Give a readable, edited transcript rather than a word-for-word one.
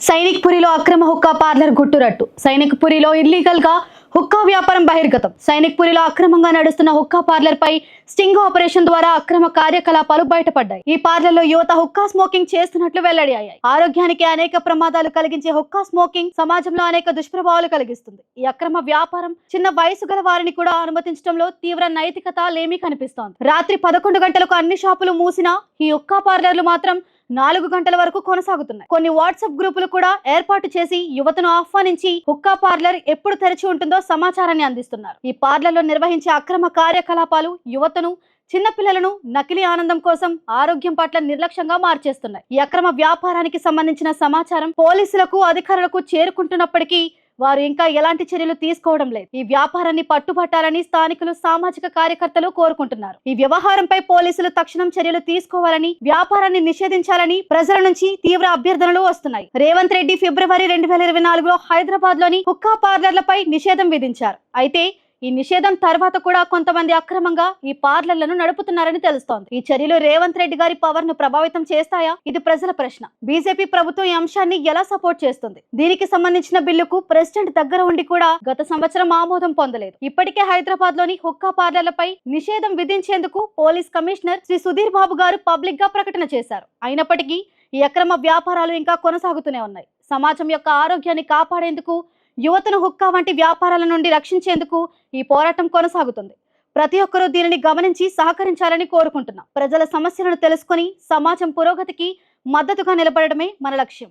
సైనిక్పురిలో అక్రమ hookah parlour గుట్టురట్టు. సైనిక్పురిలో illegal గా హుక్కా వ్యాపారం బహిర్గతం. సైనిక్పురిలో అక్రమంగా నడుస్తున్న హుక్కా పార్లర్ పై స్టింగ్ ఆపరేషన్ ద్వారా అక్రమ కార్యకలాపాలు బయటపడ్డాయి. ఈ పార్లర్ లో యువత హుక్కా స్మోకింగ్ చేస్తున్నట్లు వెల్లడయ్యాయి. ఆరోగ్యానికి అనేక ప్రమాదాలు కలిగించే హుక్కా స్మోకింగ్ సమాజంలో అనేక దుష్ప్రభావాలు కలిగిస్తుంది. ఈ అక్రమ వ్యాపారం చిన్న వయసు గల వారిని కూడా అనుమతించడంలో తీవ్ర నైతికత లేమి కనిపిస్తోంది. రాత్రి 11 గంటలకు అన్ని షాపులు మూసినా ఈ హుక్కా పార్లర్లు మాత్రం 4 గంటల వరకు కొనసాగుతున్నాయి. కొన్ని వాట్సాప్ గ్రూపులు కూడా ఏర్పాటు చేసి యువతను ఆహ్వానించి హుక్కా పార్లర్ ఎప్పుడు తెరిచి ఉంటుందో సమాచారాన్ని అందిస్తున్నారు. ఈ పార్లర్లో నిర్వహించే అక్రమ కార్యకలాపాలు యువతను, చిన్నపిల్లలను నకిలీ ఆనందం కోసం ఆరోగ్యం పట్ల నిర్లక్ష్యంగా మార్చేస్తున్నాయి. ఈ అక్రమ వ్యాపారానికి సంబంధించిన సమాచారం పోలీసులకు, అధికారులకు చేరుకుంటున్నప్పటికీ వారు ఇంకా ఎలాంటి చర్యలు తీసుకోవడం లేదు. ఈ వ్యాపారాన్ని పట్టుబట్టాలని స్థానికులు, సామాజిక కార్యకర్తలు కోరుకుంటున్నారు. ఈ వ్యవహారంపై పోలీసులు తక్షణం చర్యలు తీసుకోవాలని, వ్యాపారాన్ని నిషేధించాలని ప్రజల నుంచి తీవ్ర అభ్యర్థనలు వస్తున్నాయి. రేవంత్ రెడ్డి ఫిబ్రవరి 2024లో హైదరాబాద్ లోని హుక్కా పార్లర్లపై నిషేధం విధించారు. అయితే ఈ నిషేధం తర్వాత కూడా కొంతమంది అక్రమంగా ఈ పార్లర్లను నడుపుతున్నారని తెలుస్తోంది. ఈ చర్యలు రేవంత్ రెడ్డి గారి పవర్ ను ప్రభావితం చేస్తాయా? ఇది ప్రజల ప్రశ్న. బీజేపీ ప్రభుత్వం ఈ అంశాన్ని ఎలా సపోర్ట్ చేస్తుంది? దీనికి సంబంధించిన బిల్లుకు ప్రెసిడెంట్ దగ్గర ఉండి కూడా గత సంవత్సరం ఆమోదం పొందలేదు. ఇప్పటికే హైదరాబాద్ లోని హుక్కా పార్లర్లపై నిషేధం విధించేందుకు పోలీస్ కమిషనర్ శ్రీ సుధీర్ బాబు గారు పబ్లిక్ గా ప్రకటన చేశారు. అయినప్పటికీ ఈ అక్రమ వ్యాపారాలు ఇంకా కొనసాగుతూనే ఉన్నాయి. సమాజం యొక్క ఆరోగ్యాన్ని కాపాడేందుకు, యువతను హుక్కా వంటి వ్యాపారాల నుండి రక్షించేందుకు ఈ పోరాటం కొనసాగుతుంది. ప్రతి ఒక్కరూ దీనిని గమనించి సహకరించాలని కోరుకుంటున్నాం. ప్రజల సమస్యలను తెలుసుకొని సమాజం పురోగతికి మద్దతుగా నిలబడడమే మన లక్ష్యం.